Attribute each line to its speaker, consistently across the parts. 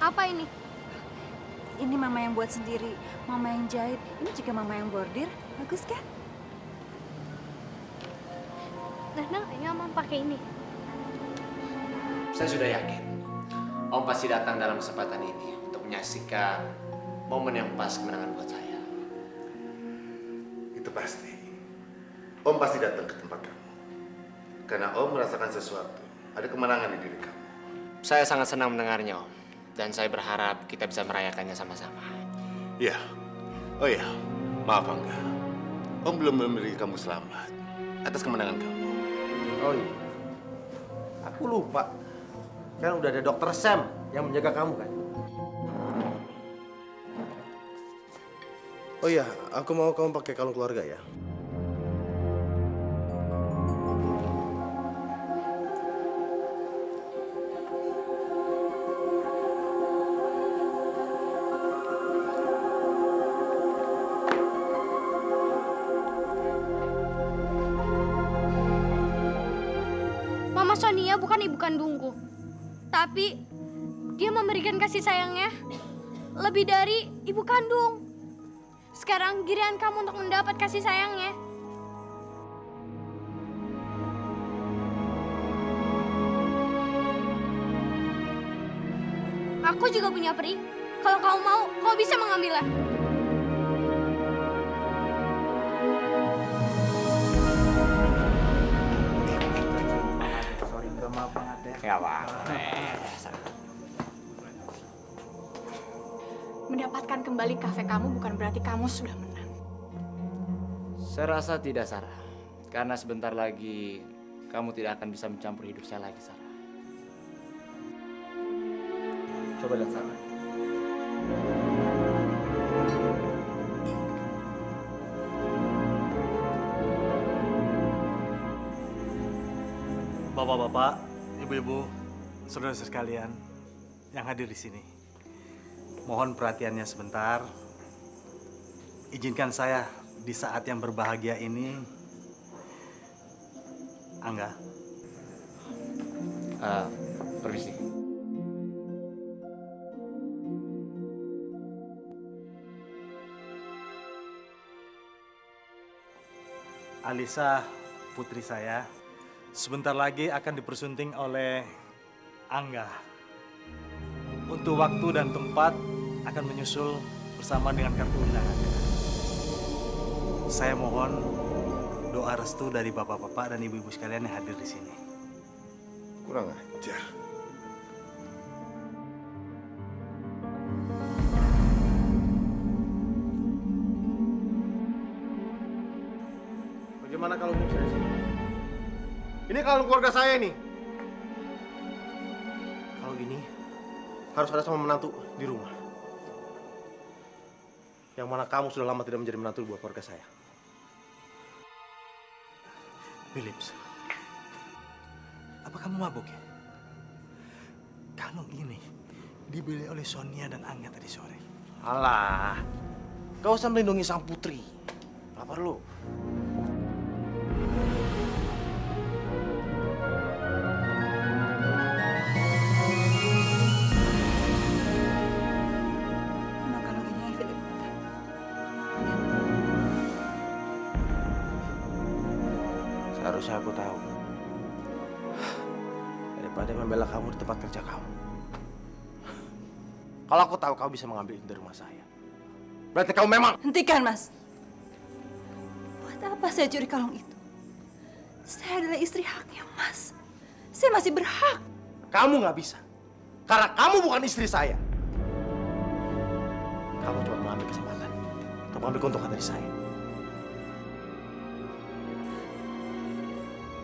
Speaker 1: Apa ini?
Speaker 2: Ini mama yang buat sendiri, mama yang jahit. Ini juga mama yang bordir. Bagus kan?
Speaker 1: Nana kayaknya Mama pakai ini.
Speaker 3: Saya sudah yakin Om pasti datang dalam kesempatan ini untuk menyaksikan momen yang pas kemenangan buat saya.
Speaker 4: Itu pasti. Om pasti datang ke tempat kamu. Karena Om merasakan sesuatu. Ada kemenangan di diri kamu.
Speaker 3: Saya sangat senang mendengarnya, Om. Dan saya berharap kita bisa merayakannya sama-sama.
Speaker 4: Iya. Oh iya, maaf Angga. Om belum memberi kamu selamat atas kemenangan kamu.
Speaker 5: Oh iya. Aku lupa. Kan udah ada dokter Sam yang menjaga kamu kan? Oh iya, aku mau kamu pakai kalung keluarga ya.
Speaker 1: Mama Sonia bukan ibu kandungku. Tapi dia memberikan kasih sayangnya lebih dari ibu kandung. Sekarang giliran kamu untuk mendapat kasih sayangnya. Aku juga punya peri. Kalau kamu mau, kau bisa mengambilnya.
Speaker 5: Sorry, maaf banget ya.
Speaker 3: Nggak apa-apa.
Speaker 6: Mendapatkan kembali kafe kamu bukan berarti kamu sudah menang.
Speaker 3: Saya rasa tidak, Sarah. Karena sebentar lagi kamu tidak akan bisa mencampur hidup saya lagi, Sarah.
Speaker 5: Coba lihat sana.
Speaker 7: Bapak-bapak, ibu-ibu, saudara sekalian yang hadir di sini. Mohon perhatiannya sebentar. Izinkan saya di saat yang berbahagia ini, Angga.
Speaker 3: Permisi.
Speaker 7: Alisa, putri saya, sebentar lagi akan dipersunting oleh Angga. Untuk waktu dan tempat akan menyusul bersama dengan kartu undangannya. Saya mohon doa restu dari bapak-bapak dan ibu-ibu sekalian yang hadir di sini.
Speaker 4: Kurang ajar.
Speaker 5: Bagaimana kalau ini bisa di sini? Ini kalung keluarga saya ini. Kalau gini harus ada sama menantu di rumah. Yang mana kamu sudah lama tidak menjadi menantu buat keluarga saya.
Speaker 7: Philips, apa kamu mabuk ya? Kalung ini dibeli oleh Sonia dan Angga tadi sore.
Speaker 5: Alah, kau usah melindungi sang putri. Nggak perlu.
Speaker 2: Mana kalung ini, Philip?
Speaker 5: Seharusnya aku tahu. Daripada membela kamu di tempat kerja kamu. Kalau aku tahu kau bisa mengambil itu dari rumah saya. Berarti kamu memang...
Speaker 2: Hentikan, Mas. Buat apa saya curi kalung itu? Saya adalah istri haknya, Mas. Saya masih berhak.
Speaker 5: Kamu nggak bisa. Karena kamu bukan istri saya. Kamu cuma mengambil kesempatan untuk mengambil keuntungan dari saya.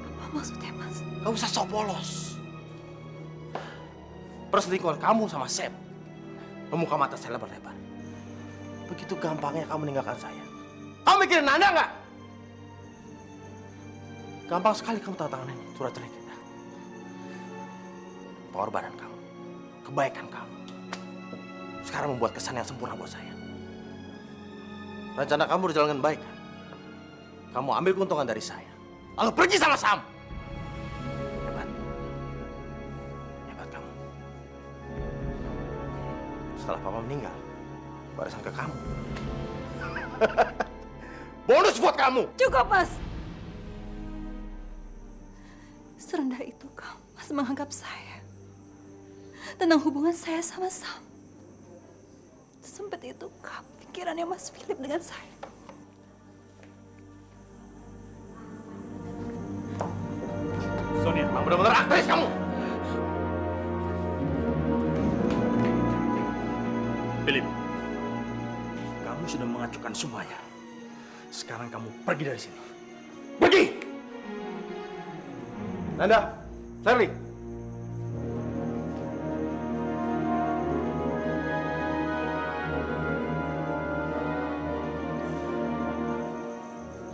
Speaker 2: Apa maksudnya, Mas?
Speaker 5: Gak usah sok polos. Perselingkuhan kamu sama Sam membuka mata saya lebar-lebar. Begitu gampangnya kamu meninggalkan saya. Kamu mikirin Nanda nggak? Gampang sekali kamu tanda tanganin surat cerai kita. Pengorbanan kamu, kebaikan kamu, sekarang membuat kesan yang sempurna buat saya. Rencana kamu berjalan dengan baik, kan? Kamu ambil keuntungan dari saya, lalu pergi sama Sam. Hebat. Hebat kamu. setelah Papa meninggal, warisan ke kamu. Bonus buat kamu.
Speaker 2: Cukup, Mas. Serendah itu kau, Mas, menganggap saya tentang hubungan saya sama Sam. Sempet itu kau pikirannya Mas Philip dengan saya.
Speaker 5: Sonia, memang benar-benar aktris kamu.
Speaker 7: Philip, kamu sudah mengacukan semuanya. Sekarang kamu pergi dari sini.
Speaker 5: Pergi! Nanda, Charlie.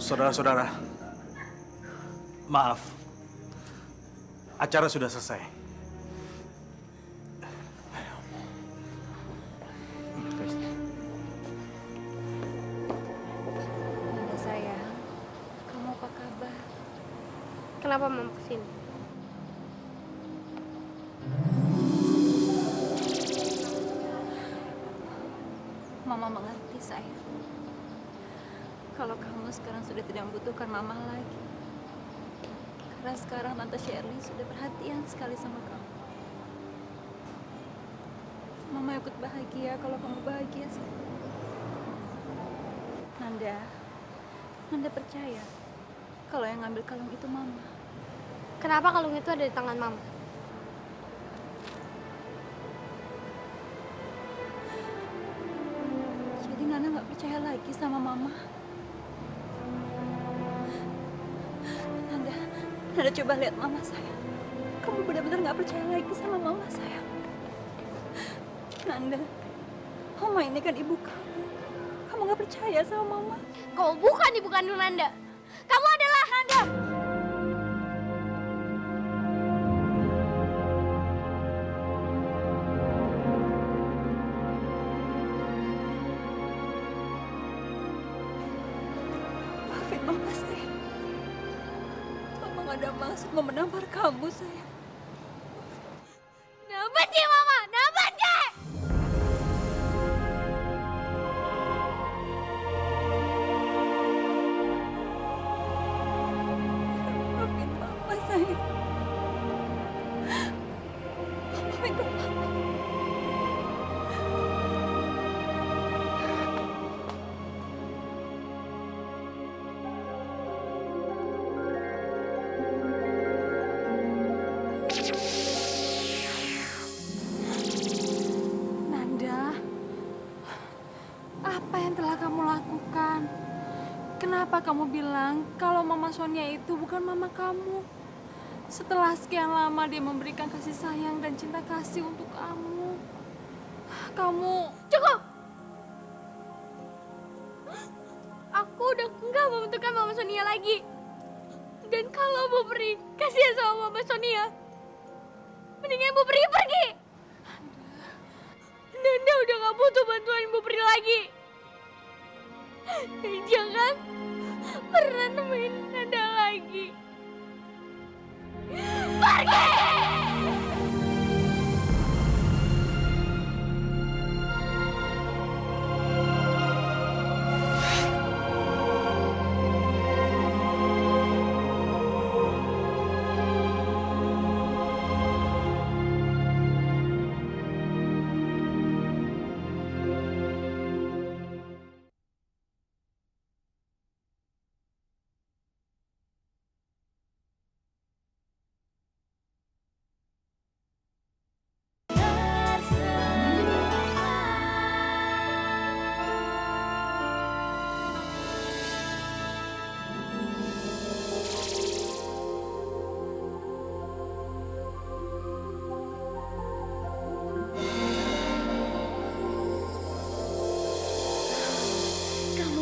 Speaker 7: Saudara-saudara, maaf. Acara sudah selesai.
Speaker 2: Nanda sayang, kamu apa kabar?
Speaker 1: Kenapa Mama kesini?
Speaker 2: Mama mengerti, sayang. Kalau kamu sekarang sudah tidak membutuhkan Mama lagi. Karena sekarang Tante Shirley sudah perhatian sekali sama kamu. Mama ikut bahagia kalau kamu bahagia, sayang. Nanda percaya kalau yang ngambil kalung itu Mama.
Speaker 1: Kenapa kalung itu ada di tangan Mama?
Speaker 2: Jadi Nanda nggak percaya lagi sama Mama. Nanda coba lihat Mama, sayang. Kamu benar-benar nggak percaya lagi sama Mama, sayang. Nanda, Mama ini kan ibu kamu. Kamu nggak percaya sama Mama.
Speaker 1: Kau bukan ibu kandung Nanda. Kamu adalah Nanda.
Speaker 2: Maafin Mama, sayang. Mama nggak ada maksud mau menampar kamu, sayang.
Speaker 1: Nah, benci Mama, nah benci.
Speaker 2: Maafin Mama, sayang. Mama minta maaf.
Speaker 6: Nanda, apa yang telah kamu lakukan? Kenapa kamu bilang kalau Mama Sonia itu bukan mama kamu? Setelah sekian lama dia memberikan kasih sayang dan cinta kasih untuk kamu. Kamu...
Speaker 1: Cukup. Aku udah enggak membutuhkan Mama Sonia lagi. Dan kalau Bu Pri kasihan sama Mama Sonia, mendingan Bu Pri pergi. Nanda udah gak butuh bantuan Bu Pri lagi. Jangan pernah nemuin Nanda lagi. Pergi!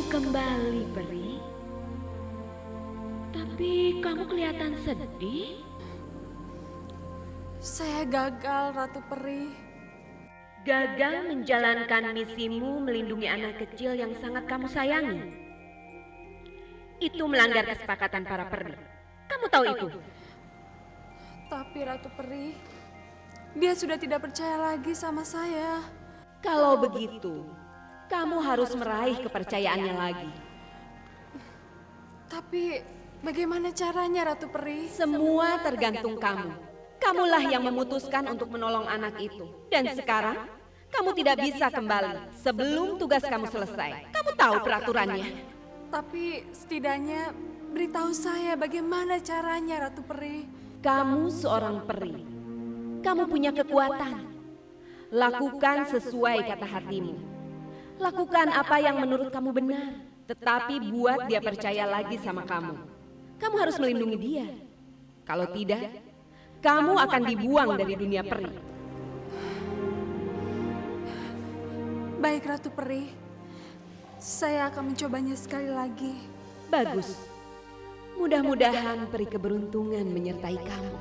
Speaker 8: Kembali, Peri. Tapi kamu kelihatan sedih.
Speaker 6: Saya gagal, Ratu Peri.
Speaker 8: Gagal menjalankan misimu melindungi anak kecil yang sangat kamu sayangi. Itu melanggar kesepakatan para peri. Kamu tahu itu?
Speaker 6: Tapi Ratu Peri, dia sudah tidak percaya lagi sama saya.
Speaker 8: Kalau begitu, kamu harus meraih kepercayaannya lagi.
Speaker 6: Tapi bagaimana caranya, Ratu Peri?
Speaker 8: Semua tergantung kamu. Kamulah yang memutuskan untuk menolong anak itu. Dan sekarang, kamu tidak bisa kembali sebelum tugas kamu selesai. Kamu tahu peraturannya.
Speaker 6: Tapi setidaknya beritahu saya bagaimana caranya, Ratu Peri.
Speaker 8: Kamu seorang peri. Kamu punya kekuatan. Lakukan sesuai kata hatimu. Lakukan apa yang menurut kamu benar. Tetapi buat dia percaya lagi sama kamu. Kamu harus melindungi dia. Kalau tidak, kamu akan dibuang dari dunia peri.
Speaker 6: Baik, Ratu Peri. Saya akan mencobanya sekali lagi.
Speaker 8: Bagus. Mudah-mudahan peri keberuntungan menyertai kamu.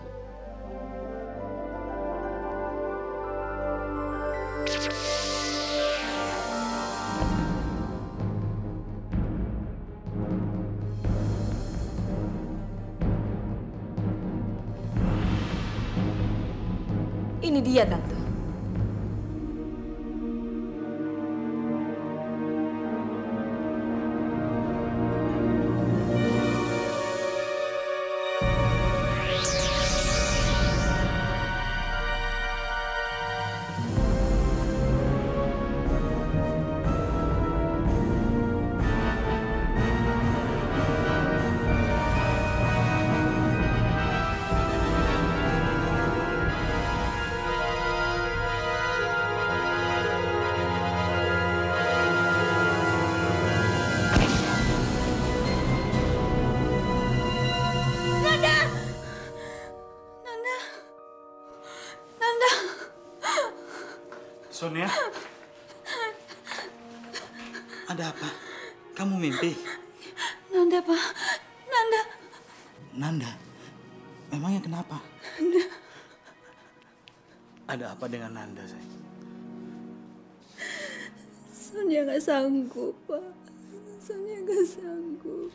Speaker 2: Ini dia, Tante.
Speaker 7: Sonia, ada apa? Kamu mimpi?
Speaker 2: Nanda, Pak. Nanda.
Speaker 7: Nanda, memangnya kenapa? Ada apa dengan Nanda, sayang?
Speaker 2: Sonia nggak sanggup, Pak. Sonia nggak sanggup.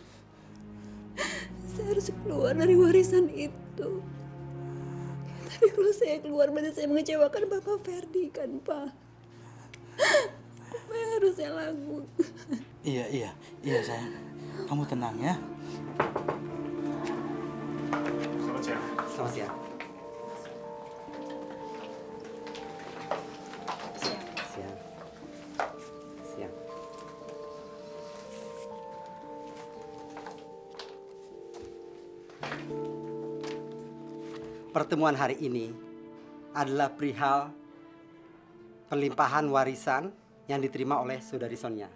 Speaker 2: Saya harus keluar dari warisan itu. Tapi kalau saya keluar berarti saya mengecewakan Bapak Ferdi kan, Pak. Apa yang harus saya lakukan?
Speaker 7: Iya sayang. Kamu tenang ya. Selamat siang.
Speaker 9: Selamat siang. Siang. Siang. Pertemuan hari ini adalah perihal pelimpahan warisan yang diterima oleh Saudari Sonia.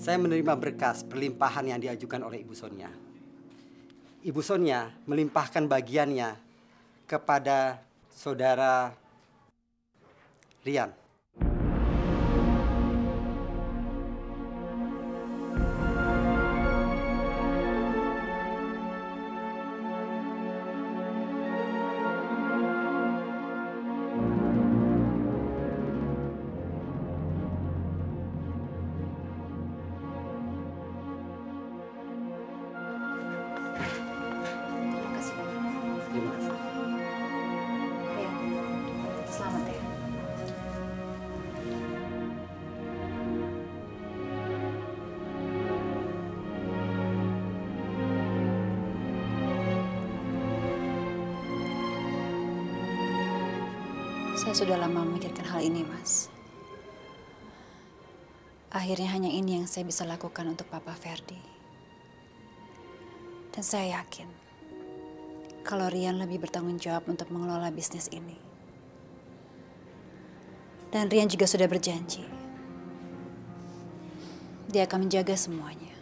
Speaker 9: Saya menerima berkas perlimpahan yang diajukan oleh Ibu Sonia. Ibu Sonia melimpahkan bagiannya kepada Saudara Rian. Terima kasih.
Speaker 2: Ya, selamat ya. Saya sudah lama memikirkan hal ini, Mas. Akhirnya hanya ini yang saya bisa lakukan untuk Papa Ferdi. Dan saya yakin kalau Rian lebih bertanggung jawab untuk mengelola bisnis ini. Dan Rian juga sudah berjanji. Dia akan menjaga semuanya.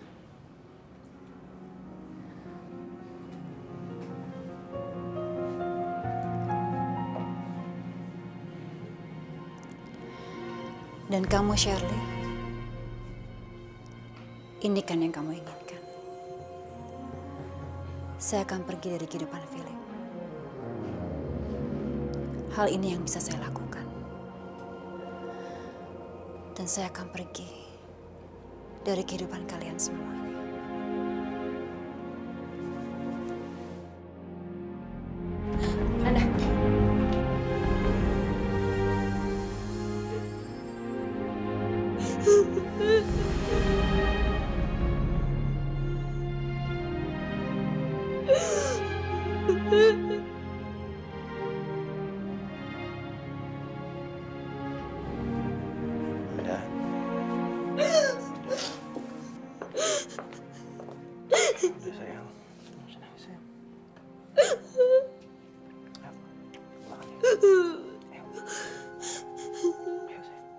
Speaker 2: Dan kamu, Shirley, ini kan yang kamu inginkan. Saya akan pergi dari kehidupan Philip. Hal ini yang bisa saya lakukan. Dan saya akan pergi dari kehidupan kalian semuanya. Nanda.
Speaker 5: Ada. Udah sayang. Senang sayang. Ayo, makan ya. Ayo. Ayo sayang.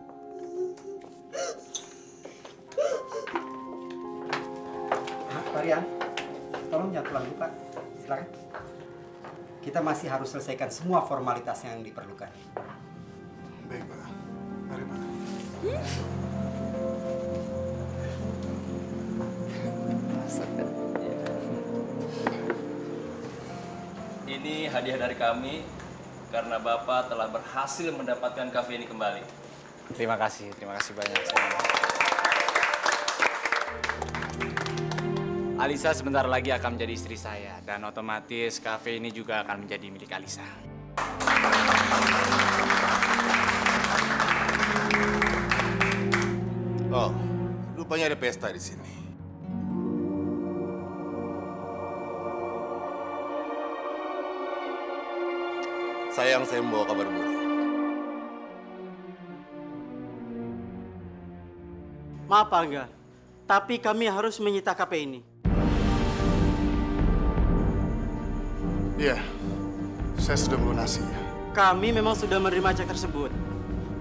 Speaker 9: Pak Rian, tolong jangan pulang dulu, Pak. Silakan. Kita masih harus selesaikan semua formalitas yang diperlukan.
Speaker 10: Baik, Pak. Mari, Pak.
Speaker 11: Ini hadiah dari kami karena Bapak telah berhasil mendapatkan kafe ini kembali.
Speaker 3: Terima kasih banyak. Alisa sebentar lagi akan menjadi istri saya dan otomatis kafe ini juga akan menjadi milik Alisa.
Speaker 4: Oh, rupanya ada pesta di sini. Sayang, saya membawa kabar buruk.
Speaker 12: Maaf, Pak Angga. Tapi kami harus menyita kafe ini.
Speaker 10: Iya, saya sudah melunasi.
Speaker 12: Kami memang sudah menerima cek tersebut.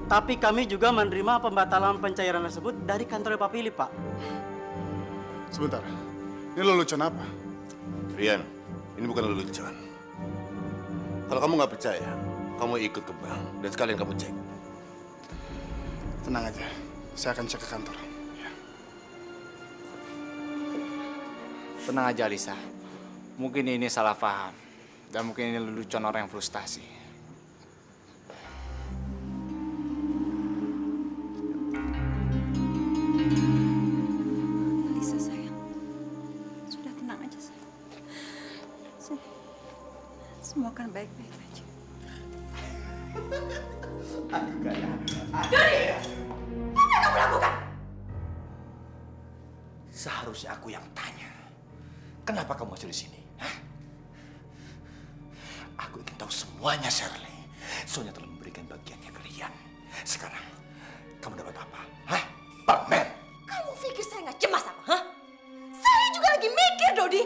Speaker 12: Tapi kami juga menerima pembatalan pencairan tersebut dari kantor Pak Philip, Pak.
Speaker 10: Sebentar, ini lelucon apa?
Speaker 4: Rian, ini bukan lelucon. Kalau kamu nggak percaya, kamu ikut ke bank dan sekalian kamu cek.
Speaker 10: Tenang aja, saya akan cek ke kantor. Ya.
Speaker 3: Tenang aja Alisa, mungkin ini salah paham dan mungkin ini lelucon orang yang frustasi.
Speaker 2: Alisa sayang, sudah tenang aja sayang. Sini. Semua akan baik-baik aja.
Speaker 5: Aku gaya.
Speaker 13: Dodi! Apa yang kamu lakukan?
Speaker 5: Seharusnya aku yang tanya. Kenapa kamu masih di sini? Hah? Aku ingin tahu semuanya, Shirley. Sonya telah memberikan bagiannya ke Rian. Sekarang, kamu dapat apa? Hah? Permen?
Speaker 13: Kamu pikir saya nggak cemas apa? Hah? Saya juga lagi mikir, Dodi.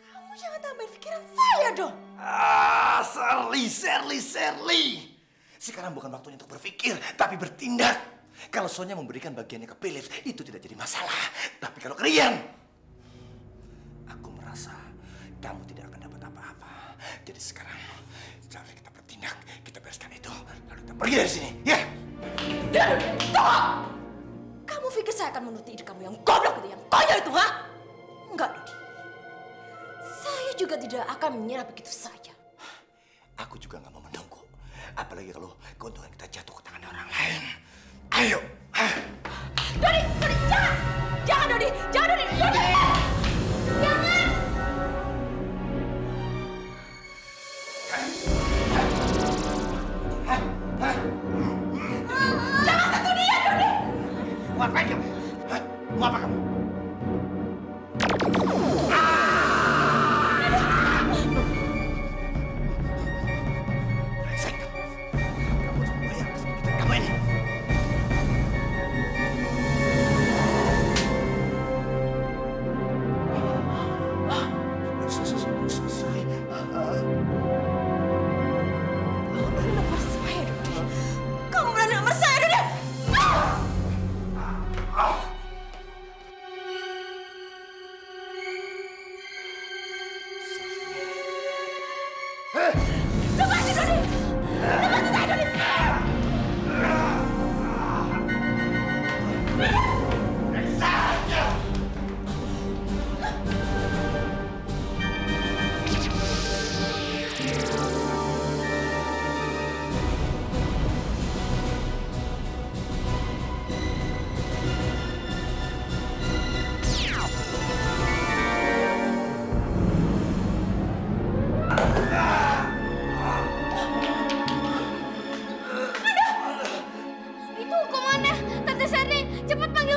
Speaker 13: Kamu jangan tambahin pikiran saya dong.
Speaker 5: Ah, Shirley. Sekarang bukan waktunya untuk berpikir, tapi bertindak. Kalau Sonya memberikan bagiannya ke Philip, itu tidak jadi masalah. Tapi kalau ke Rian, aku merasa kamu tidak akan dapat apa-apa. Jadi sekarang, cara kita bertindak, kita bereskan itu, lalu kita pergi dari sini, ya?
Speaker 13: Tunggu! Kamu pikir saya akan menuruti ide kamu yang goblok itu, yang konyol itu, ha? Enggak, Dodi. Saya juga tidak akan menyerah begitu saja.
Speaker 5: Aku juga nggak mau menunggu. Apalagi kalau keuntungan kita jatuh ke tangan orang lain. Ayo!
Speaker 13: Dodi, jangan! Jangan, Dodi! Jangan, Dodi! Dodi! Jangan! Jangan sentuh dia, Dodi!
Speaker 5: Mau apa kamu? Hah? Mau apa kamu?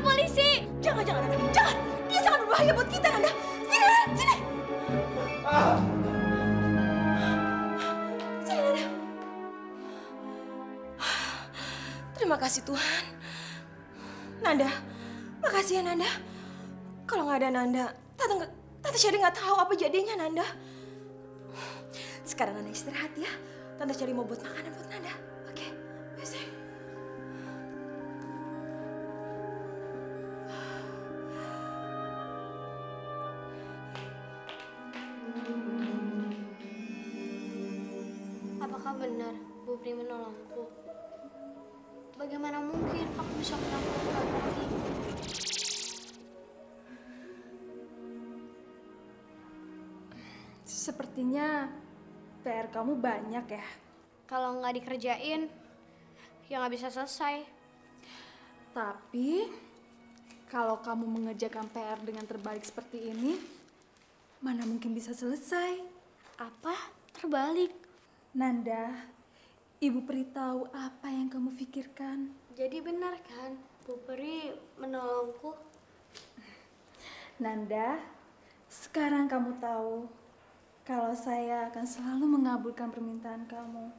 Speaker 1: panggil polisi.
Speaker 13: Jangan, Nanda. Jangan. Dia sangat berbahaya buat kita, Nanda. Sini, Nanda. Sini. Sini, Nanda. Terima kasih, Tuhan. Nanda, makasih ya, Nanda. Kalau nggak ada Nanda, Tante Sherry nggak tahu apa jadinya, Nanda. Sekarang Nanda istirahat ya. Tante Sherry mau buat makanan buat Nanda. Oke, ayo sayang.
Speaker 1: Apakah benar Bu Pri menolongku? Bagaimana mungkin aku bisa melakukan seperti ini?
Speaker 6: Sepertinya PR kamu banyak ya.
Speaker 1: Kalau nggak dikerjain, ya nggak bisa selesai.
Speaker 6: Tapi kalau kamu mengerjakan PR dengan terbalik seperti ini, mana mungkin bisa selesai?
Speaker 1: Apa? Terbalik?
Speaker 6: Nanda, Ibu Pri tahu apa yang kamu pikirkan.
Speaker 1: Jadi benar kan, Bu Pri menolongku?
Speaker 6: Nanda, sekarang kamu tahu kalau saya akan selalu mengabulkan permintaan kamu.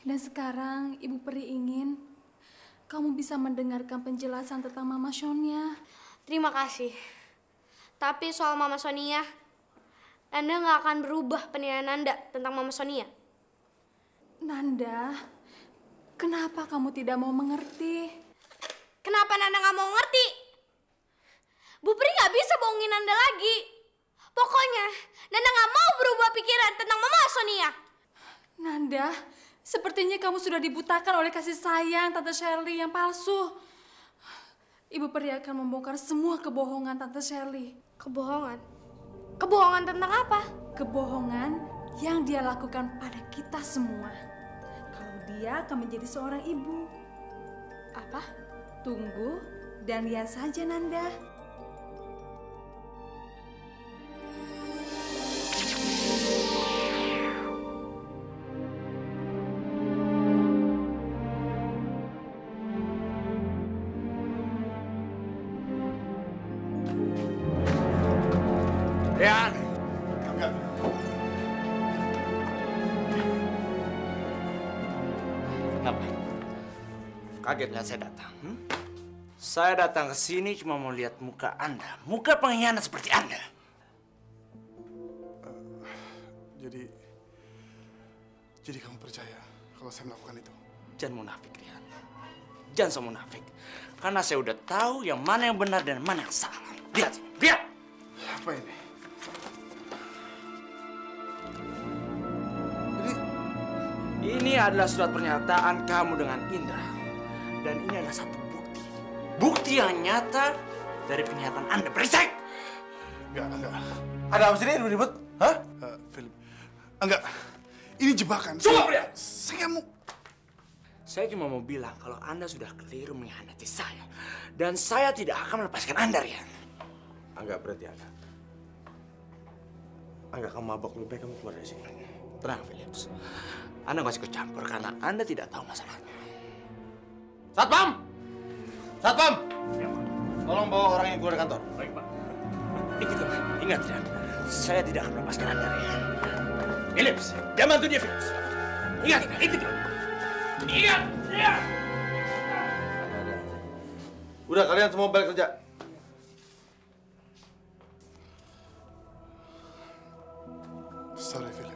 Speaker 6: Dan sekarang Ibu Pri ingin kamu bisa mendengarkan penjelasan tentang Mama Sonia.
Speaker 1: Terima kasih. Tapi soal Mama Sonia, Nanda nggak akan berubah penilaian Nanda tentang Mama Sonia.
Speaker 6: Nanda, kenapa kamu tidak mau mengerti?
Speaker 1: Kenapa Nanda nggak mau ngerti? Bu Pri nggak bisa bohongin Nanda lagi. Pokoknya, Nanda nggak mau berubah pikiran tentang Mama Sonia.
Speaker 6: Nanda, sepertinya kamu sudah dibutakan oleh kasih sayang Tante Shirley yang palsu. Ibu Pri akan membongkar semua kebohongan Tante Shirley.
Speaker 1: Kebohongan? Kebohongan tentang apa?
Speaker 6: Kebohongan yang dia lakukan pada kita semua. Kalau dia akan menjadi seorang ibu.
Speaker 1: Apa?
Speaker 6: Tunggu dan lihat saja, Nanda.
Speaker 3: Rian! Kenapa? Kaget lihat saya datang? Saya datang ke sini cuma mau lihat muka Anda. Muka pengkhianat seperti Anda.
Speaker 10: Jadi kamu percaya kalau saya melakukan itu?
Speaker 3: Jangan munafik, Rian. Jangan so munafik. Karena saya udah tahu yang mana yang benar dan mana yang salah. Lihat, lihat!
Speaker 10: Apa ini?
Speaker 3: Ini adalah surat pernyataan kamu dengan Indra. Dan ini adalah satu bukti. Bukti yang nyata dari pernyataan Anda. Berisik!
Speaker 10: Enggak.
Speaker 5: Ada apa sih ini ribut? Hah?
Speaker 10: Philip. Enggak. Ini jebakan.
Speaker 3: Coba, Pria!
Speaker 10: Saya
Speaker 3: cuma mau bilang kalau Anda sudah keliru mengkhianati saya. Dan saya tidak akan melepaskan Anda, Rian.
Speaker 5: Angga, berarti Angga. Angga, kamu mabok. Lebih baik kamu keluar dari sini.
Speaker 3: Tenang, Philips. Anda nggak usah ikut campur karena Anda tidak tahu masalahnya.
Speaker 5: Satpam! Satpam! Tolong bawa orang yang keluar dari kantor.
Speaker 3: Baik, Pak. Ingat, Rian. Saya tidak akan melepaskan Anda, Rian. Philips, jangan bantu dia, Philips. Ingat, itu. Ingat, ya.
Speaker 5: Udah, kalian semua balik kerja.
Speaker 10: Sorry, Philip.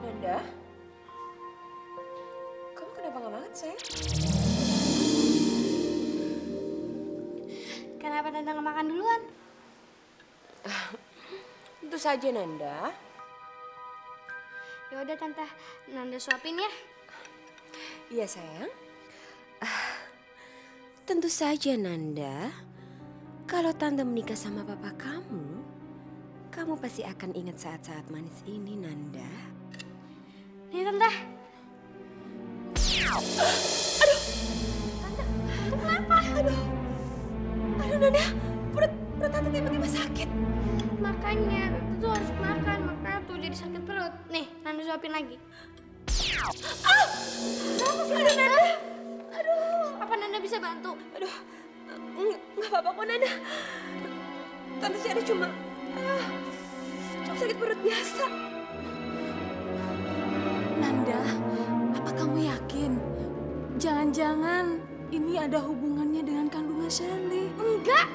Speaker 13: Nanda, kamu kenapa nggak makan, sayang?
Speaker 1: Kenapa Tante nggak makan duluan?
Speaker 13: Tentu saja, Nanda.
Speaker 1: Ya udah Tante, Nanda suapin ya.
Speaker 13: Iya sayang. Tentu saja Nanda. Kalau Tante menikah sama papa kamu pasti akan ingat saat-saat manis ini, Nanda.
Speaker 1: Nih Tante.
Speaker 13: Aduh, Tante kenapa? Aduh, Nanda, perut Tante tiba-tiba sakit.
Speaker 1: Makanya Tante tuh harus makan, makanya tuh jadi sakit perut. Nih, Nanda suapin lagi.
Speaker 13: Kenapa sih Nanda?
Speaker 1: Aduh, apa Nanda bisa bantu?
Speaker 13: Aduh, nggak apa-apa kok Nanda. Tante Sherry cuma sakit perut biasa.
Speaker 6: Nanda, apa kamu yakin? Jangan-jangan ini ada hubungannya dengan kandungan Shirley?
Speaker 1: Enggak.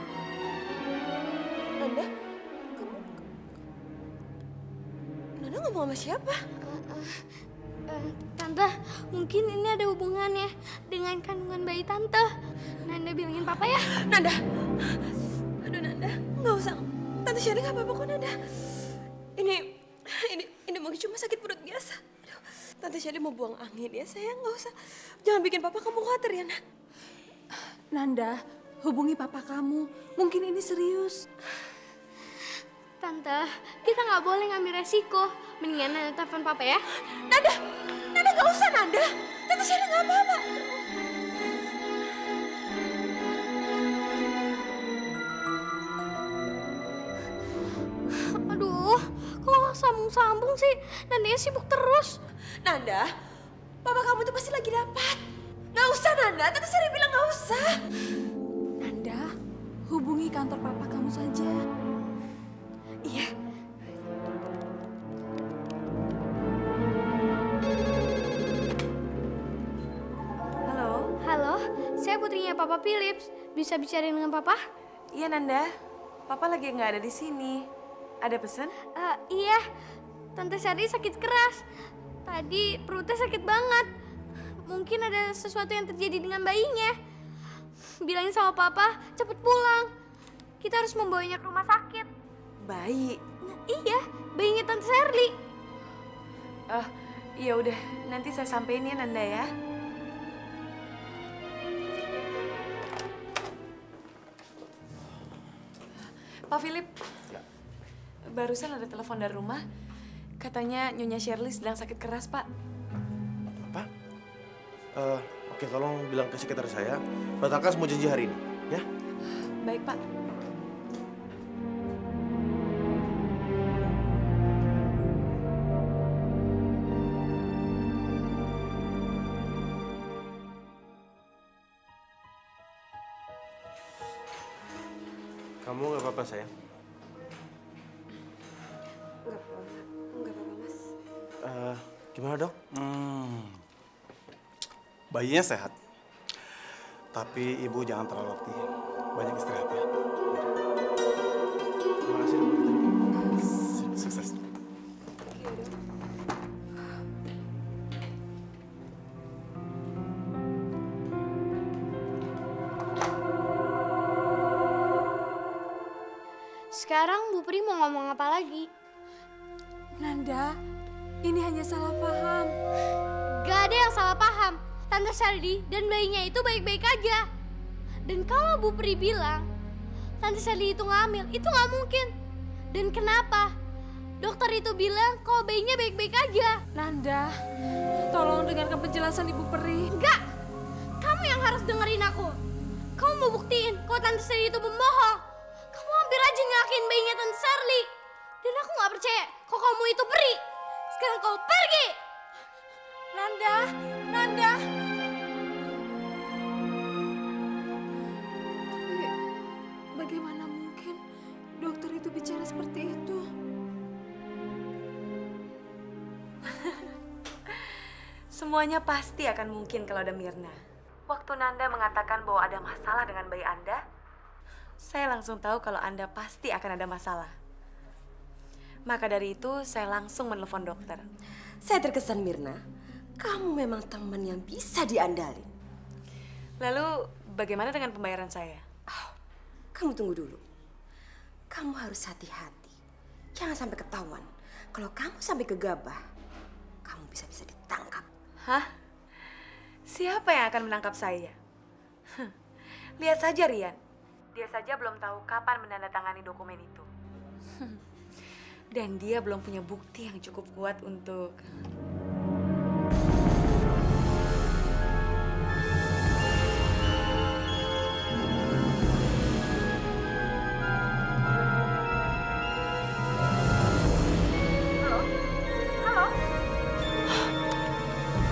Speaker 13: Nanda ngomong sama siapa?
Speaker 1: Tante, mungkin ini ada hubungannya dengan kandungan bayi Tante. Nanda bilangin papa ya.
Speaker 13: Nanda, aduh Nanda, nggak usah. Tante Sherry nggak apa-apa kok Nanda. Ini mungkin cuma sakit perut biasa. Aduh, Tante Sherry mau buang angin ya sayang, nggak usah. Jangan bikin papa kamu khawatir ya Nak.
Speaker 6: Nanda, hubungi papa kamu. Mungkin ini serius.
Speaker 1: Tante, kita nggak boleh ngambil resiko. Mendingan Nanda telepon papa ya.
Speaker 13: Nanda nggak usah Nanda. Tante Sherry nggak apa-apa.
Speaker 1: Aduh, kok nggak sambung-sambung sih? Nandanya sibuk terus.
Speaker 13: Nanda, papa kamu tuh pasti lagi dapat. Nggak usah Nanda, Tante Sherry bilang nggak usah.
Speaker 6: Nanda, hubungi kantor papa kamu saja.
Speaker 13: Iya.
Speaker 1: Halo, saya putrinya Papa Philips. Bisa bicara dengan Papa?
Speaker 14: Iya Nanda, Papa lagi nggak ada di sini. Ada pesan?
Speaker 1: Iya, Tante Sherry sakit keras. Tadi perutnya sakit banget. Mungkin ada sesuatu yang terjadi dengan bayinya. Bilangin sama Papa, cepet pulang. Kita harus membawanya ke rumah sakit.
Speaker 14: Bayi?
Speaker 1: Iya, bayinya Tante Sherly.
Speaker 14: Iya udah, nanti saya sampein ya Nanda ya. Pak Philip, barusan ada telepon dari rumah. Katanya Nyonya Shirley sedang sakit keras, Pak.
Speaker 3: Apa? Oke, tolong bilang ke sekretaris saya, batalkan semua janji hari ini, ya?
Speaker 14: Baik, Pak.
Speaker 3: Kamu nggak apa-apa, sayang?
Speaker 13: Nggak apa-apa, Mas.
Speaker 3: Gimana, Dok?
Speaker 10: Bayinya sehat. Tapi ibu jangan terlalu letih. Banyak istirahat ya.
Speaker 3: Terima kasih, Dok.
Speaker 10: Sukses.
Speaker 1: Sekarang Bu Pri mau ngomong apa lagi?
Speaker 6: Nanda, ini hanya salah paham.
Speaker 1: Gak ada yang salah paham. Tante Sherly dan bayinya itu baik-baik aja. Dan kalau Bu Pri bilang Tante Sherly itu ngamil, itu nggak mungkin. Dan kenapa? Dokter itu bilang kalau bayinya baik-baik aja.
Speaker 6: Nanda, tolong dengarkan penjelasan Ibu Peri.
Speaker 1: Enggak, kamu yang harus dengerin aku. Kamu mau buktiin kalau Tante Sherly itu pembohong. Kamu hampir aja nyalakin bayinya Tante Sherly. Dan aku nggak percaya kalau kamu itu Peri. Sekarang kau pergi.
Speaker 6: Nanda. Tapi bagaimana mungkin dokter itu bicara seperti itu?
Speaker 14: Semuanya pasti akan mungkin kalau ada Mirna. Waktu Nanda mengatakan bahwa ada masalah dengan bayi Anda, saya langsung tahu kalau Anda pasti akan ada masalah. Maka dari itu, saya langsung menelpon dokter.
Speaker 13: Saya terkesan Mirna, kamu memang teman yang bisa diandalin.
Speaker 14: Lalu, bagaimana dengan pembayaran saya?
Speaker 13: Kamu tunggu dulu. Kamu harus hati-hati. Jangan sampai ketahuan. Kalau kamu sampai gegabah, bisa-bisa ditangkap.
Speaker 14: Hah? Siapa yang akan menangkap saya? Lihat saja Rian. Dia saja belum tahu kapan menandatangani dokumen itu. Dan dia belum punya bukti yang cukup kuat untuk...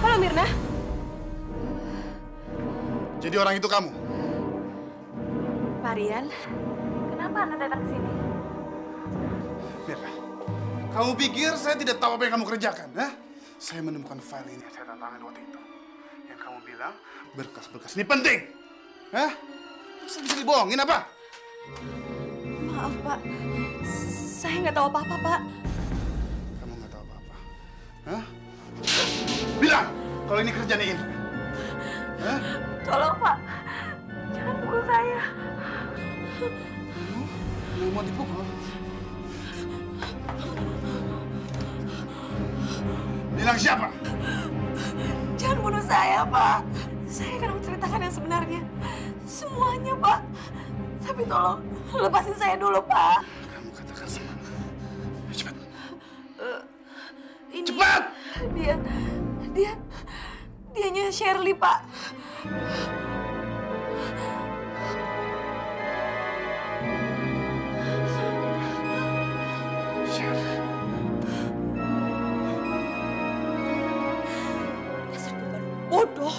Speaker 13: Halo Mirna.
Speaker 15: Jadi orang itu kamu?
Speaker 14: Pak Rian, kenapa Anda datang ke sini?
Speaker 15: Mirna, kamu pikir saya tidak tahu apa yang kamu kerjakan? Saya menemukan file ini, saya tantangin waktu itu. Yang kamu bilang berkas-berkas ini penting. Saya bisa dibohongin apa?
Speaker 14: Maaf Pak, saya nggak tahu apa-apa Pak.
Speaker 15: Kamu nggak tahu apa-apa? Bilang kalau ini kerjanya Indra.
Speaker 14: Tolong Pak, jangan pukul saya.
Speaker 15: Kamu mau dipukul? Bilang siapa?
Speaker 14: Jangan bunuh saya, Pak. Saya akan menceritakan yang sebenarnya. Semuanya, Pak. Tapi tolong, lepasin saya dulu, Pak.
Speaker 15: Kamu katakan sama. Cepat.
Speaker 14: Ini
Speaker 15: Cepat!
Speaker 14: Dianya Shirley, Pak.
Speaker 13: Bodoh.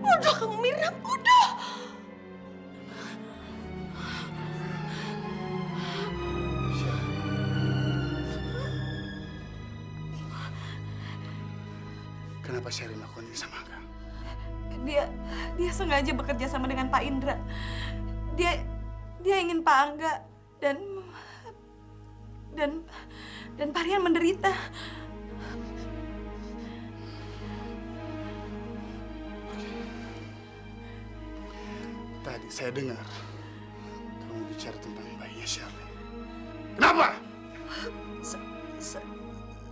Speaker 13: Bodoh kamu Mirna, bodoh.
Speaker 15: Kenapa Sherry melakukan ini sama Angga?
Speaker 14: Dia sengaja bekerja sama dengan Pak Indra. Dia ingin Pak Angga dan Pak Rian menderita.
Speaker 15: Tadi saya dengar kamu bicara tentang bayinya Shirley. Kenapa?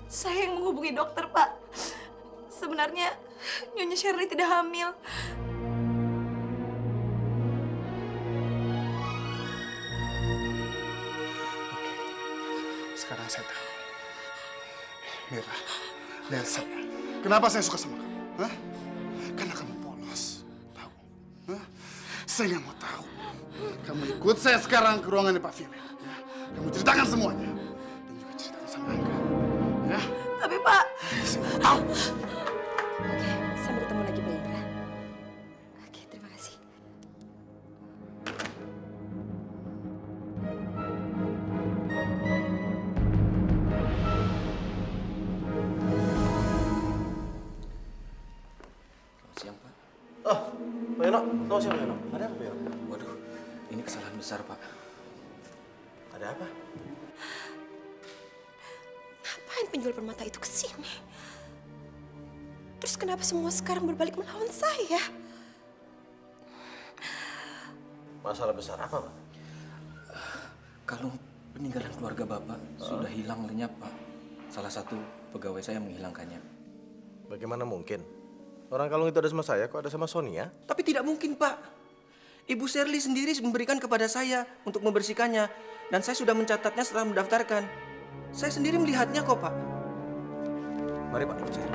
Speaker 14: Saya yang menghubungi dokter, Pak. Sebenarnya Nyonya Shirley tidak hamil.
Speaker 15: Sekarang saya tahu. Mira, lihat saya. Kenapa saya suka sama kamu? Karena kamu polos. Tahu? Saya nggak mau tahu. Kamu ikut saya sekarang ke ruangannya Pak Philip. Kamu ceritakan semuanya. Dan juga ceritakan sama Angga. Ya?
Speaker 14: Tapi Pak...
Speaker 15: Saya mau tahu.
Speaker 13: Oke, sampai ketemu lagi Pak Indra. Oke, terima kasih.
Speaker 3: Selamat siang, Pak.
Speaker 10: Oh, Pak Yono. Tahu siapa Yono? Ada apa, Pak Yono?
Speaker 3: Waduh, ini kesalahan besar, Pak.
Speaker 10: Ada apa?
Speaker 13: Ngapain penjual permata itu ke sini? Terus kenapa semua sekarang berbalik melawan saya?
Speaker 10: Masalah besar apa, Pak?
Speaker 3: Kalung peninggalan keluarga Bapak sudah hilang lenyap, Pak. Salah satu pegawai saya menghilangkannya.
Speaker 10: Bagaimana mungkin? Orang kalung itu ada sama saya, kok ada sama Sonia?
Speaker 3: Tapi tidak mungkin, Pak. Ibu Shirley sendiri memberikan kepada saya untuk membersihkannya. Dan saya sudah mencatatnya setelah mendaftarkan. Saya sendiri melihatnya kok, Pak.
Speaker 10: Mari, Pak, ikut saya.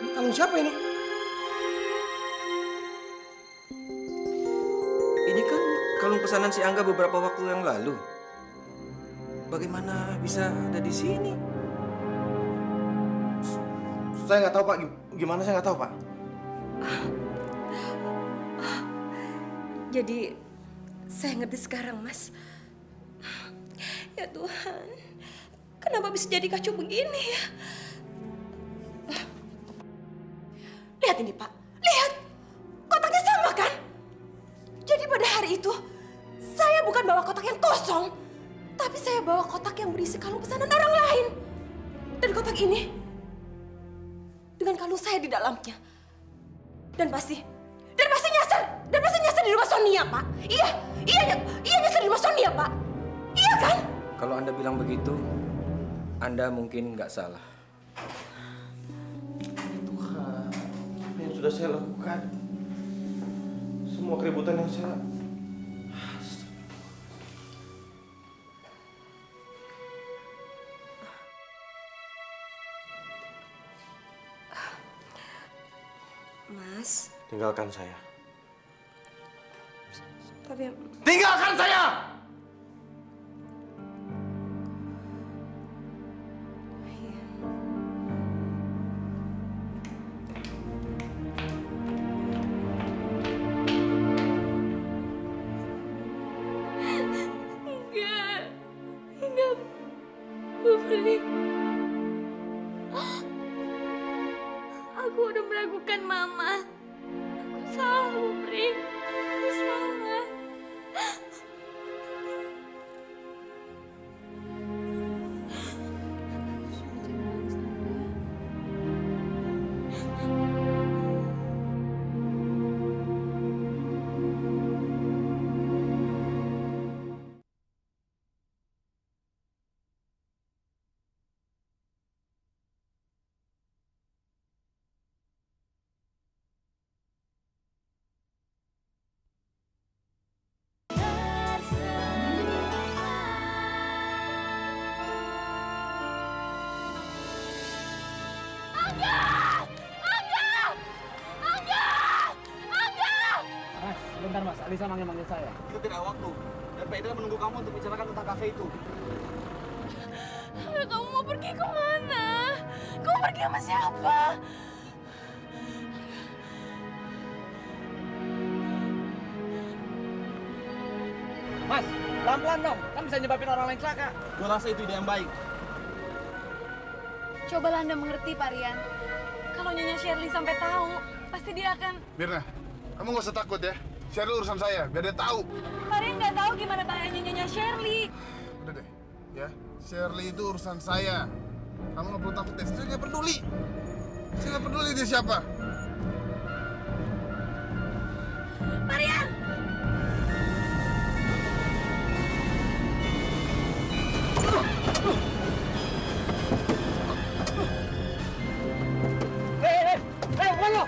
Speaker 3: Ini kalung siapa ini? Ini kan kalung pesanan si Angga beberapa waktu yang lalu. Bagaimana bisa ada di sini?
Speaker 10: Saya nggak tahu, Pak. Gimana saya nggak tahu, Pak?
Speaker 13: Jadi, saya ngerti sekarang, Mas. Ya Tuhan, kenapa bisa jadi kacau begini ya? Lihat ini, Pak. Lihat. Kotaknya sama, kan? Jadi pada hari itu, Saya bukan bawa kotak yang kosong, tapi saya bawa kotak yang berisi kalung pesanan orang lain. Dan kotak ini dengan kalung saya di dalamnya. Dan pasti nyasar di rumah Sonia, Pak. Iya nyasar di rumah Sonia, Pak. Iya kan?
Speaker 16: Kalau Anda bilang begitu, Anda mungkin nggak salah.
Speaker 3: Tuhan, apa yang sudah saya lakukan? Semua keributan yang saya...
Speaker 13: Mas,
Speaker 3: Tinggalkan saya.
Speaker 13: tapi...
Speaker 3: Tinggalkan saya!
Speaker 1: Enggak, Bu Pri. Aku udah meragukan Mama. Aku salah, Bu Pri. Aku salah.
Speaker 12: Sebentar Mas, Alisa manggil saya.
Speaker 10: Itu tidak waktu. Dan Pak Indra menunggu kamu untuk bicarakan tentang kafe itu.
Speaker 1: Kamu mau pergi kemana? Kamu pergi sama siapa?
Speaker 12: Mas, pelan-pelan dong. Kan bisa nyebabin orang lain celaka.
Speaker 10: Gua rasa itu ide yang baik.
Speaker 6: Cobalah Anda mengerti, Pak Rian. Kalau Nyonya Shirley sampai tahu, pasti dia akan...
Speaker 15: Mirna, kamu nggak usah takut ya. Shirley urusan saya, biar dia tahu.
Speaker 6: Pak Rian nggak tahu gimana bahayanya Nyonya Shirley.
Speaker 15: Udah deh, ya. Shirley itu urusan saya. Kamu nggak perlu takut deh. Saya nggak peduli. Saya nggak peduli dia siapa.
Speaker 1: Pak Rian!
Speaker 12: Wayo!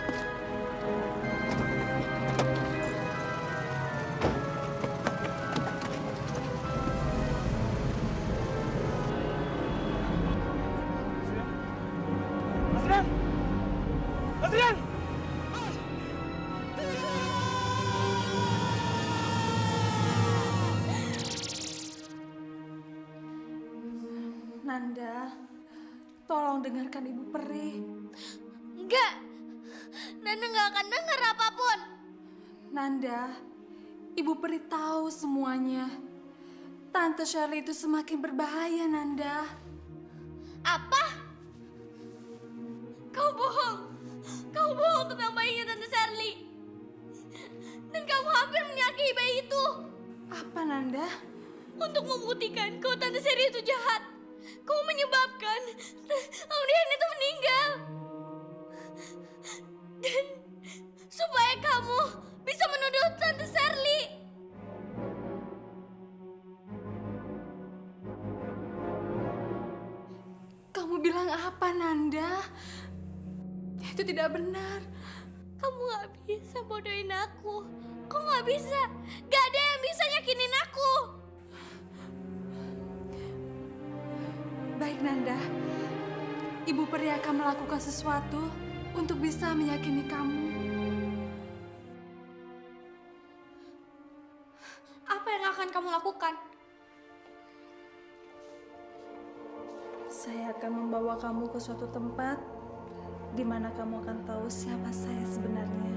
Speaker 3: Adrian!
Speaker 6: Nanda, tolong dengarkan Ibu Peri.
Speaker 1: Enggak! Nanda nggak akan dengar apapun.
Speaker 6: Nanda, Ibu Peri tahu semuanya. Tante Shirley itu semakin berbahaya, Nanda.
Speaker 1: Apa? Kau bohong. Kau bohong tentang bayinya Tante Shirley. Dan kamu hampir menyakiti bayi itu.
Speaker 6: Apa, Nanda?
Speaker 1: Untuk membuktikan kalau Tante Shirley itu jahat, kamu menyebabkan Aurelian itu meninggal. Dan supaya kamu bisa menuduh Tante Shirley.
Speaker 6: Kamu bilang apa, Nanda? Itu tidak benar.
Speaker 1: Kamu gak bisa bodohin aku. Kamu gak bisa. Gak ada yang bisa yakinin aku.
Speaker 6: Baik, Nanda. Ibu Peri akan melakukan sesuatu untuk bisa meyakini kamu.
Speaker 1: Apa yang akan kamu lakukan?
Speaker 6: Saya akan membawa kamu ke suatu tempat di mana kamu akan tahu siapa saya sebenarnya.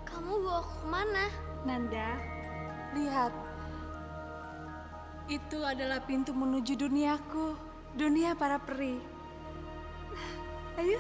Speaker 1: Kamu bawa aku kemana?
Speaker 6: Nanda, lihat. Itu adalah pintu menuju duniaku, dunia para peri. Ayo.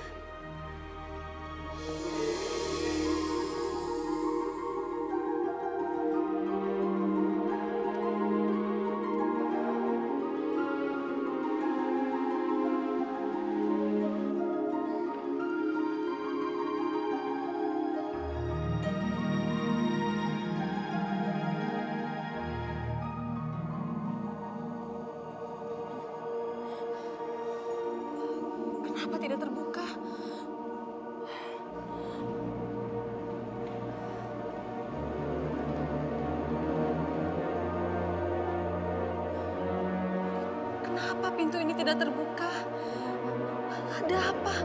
Speaker 6: Kenapa tidak terbuka? Kenapa pintu ini tidak terbuka? Ada apa?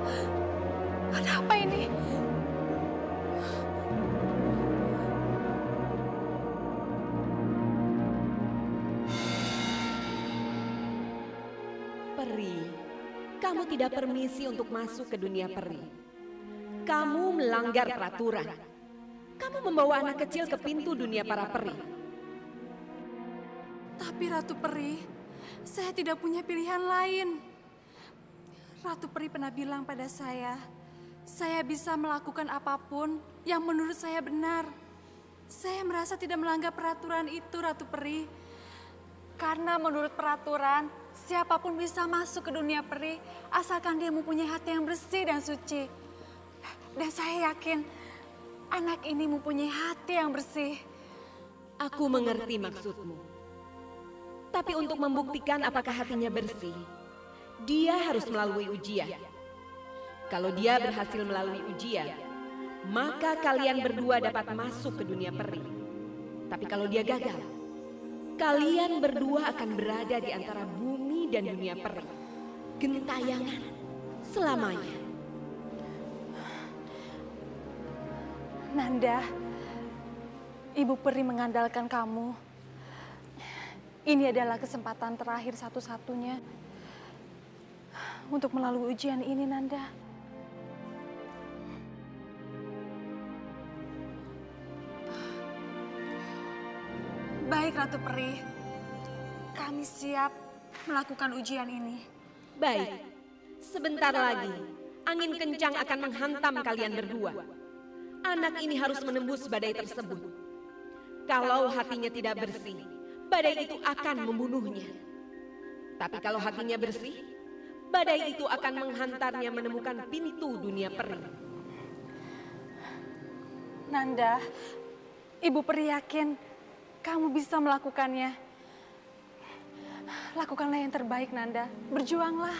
Speaker 6: Ada apa ini?
Speaker 8: Peri, kamu tidak permisi untuk masuk ke dunia peri. Kamu melanggar peraturan. Kamu membawa anak kecil ke pintu dunia para peri.
Speaker 6: Tapi Ratu Peri, saya tidak punya pilihan lain. Ratu Peri pernah bilang pada saya bisa melakukan apapun yang menurut saya benar. Saya merasa tidak melanggar peraturan itu, Ratu Peri. Karena menurut peraturan, siapapun bisa masuk ke dunia peri asalkan dia mempunyai hati yang bersih dan suci. Dan saya yakin anak ini mempunyai hati yang bersih.
Speaker 8: Aku mengerti maksudmu. Tapi untuk membuktikan apakah hatinya bersih, dia harus melalui ujian. Kalau dia berhasil melalui ujian, maka kalian berdua dapat masuk ke dunia peri. Tapi kalau dia gagal, kalian berdua akan berada di antara bumi dan dunia peri. Gentayangan selamanya.
Speaker 6: Nanda, Ibu Peri mengandalkan kamu. Ini adalah kesempatan terakhir satu-satunya untuk melalui ujian ini, Nanda. Baik, Ratu Peri. Kami siap melakukan ujian ini.
Speaker 8: Baik, sebentar lagi angin kencang akan menghantam kalian berdua. Anak ini harus menembus badai tersebut. Kalau hatinya tidak bersih, badai itu akan membunuhnya. Tapi kalau hatinya bersih, badai itu akan menghantarnya menemukan pintu dunia peri.
Speaker 6: Nanda, Ibu Peri yakin kamu bisa melakukannya. Lakukanlah yang terbaik, Nanda. Berjuanglah.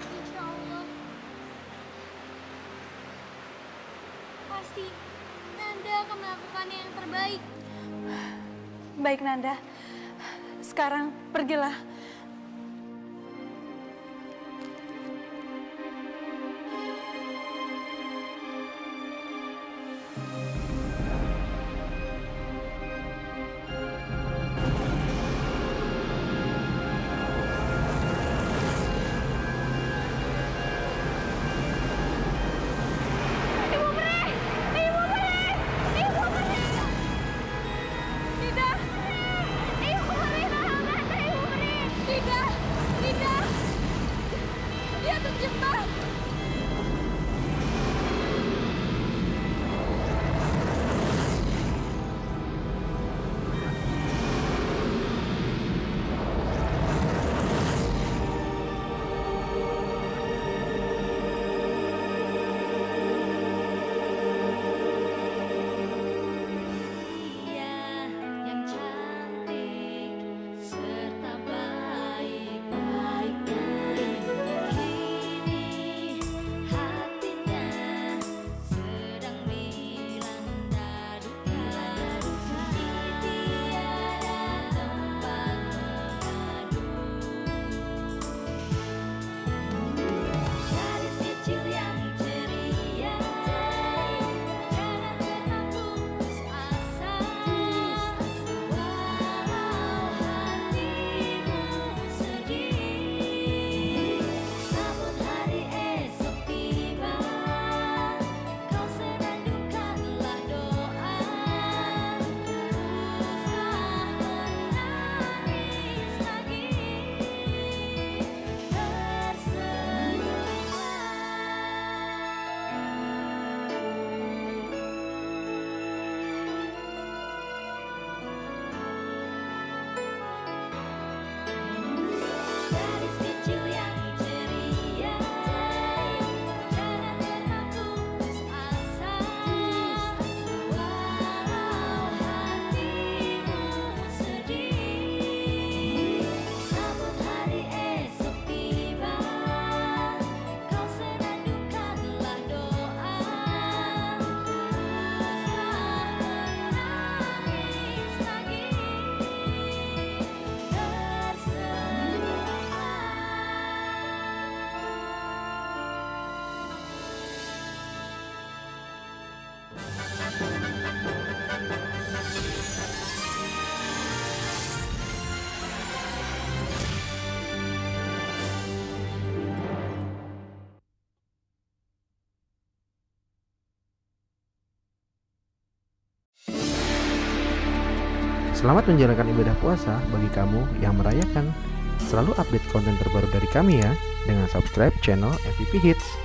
Speaker 1: Insya Allah. Pasti Nanda akan melakukan yang terbaik.
Speaker 6: Baik, Nanda. Sekarang pergilah.
Speaker 17: Selamat menjalankan ibadah puasa bagi kamu yang merayakan. Selalu update konten terbaru dari kami ya, dengan subscribe channel MVP Hits.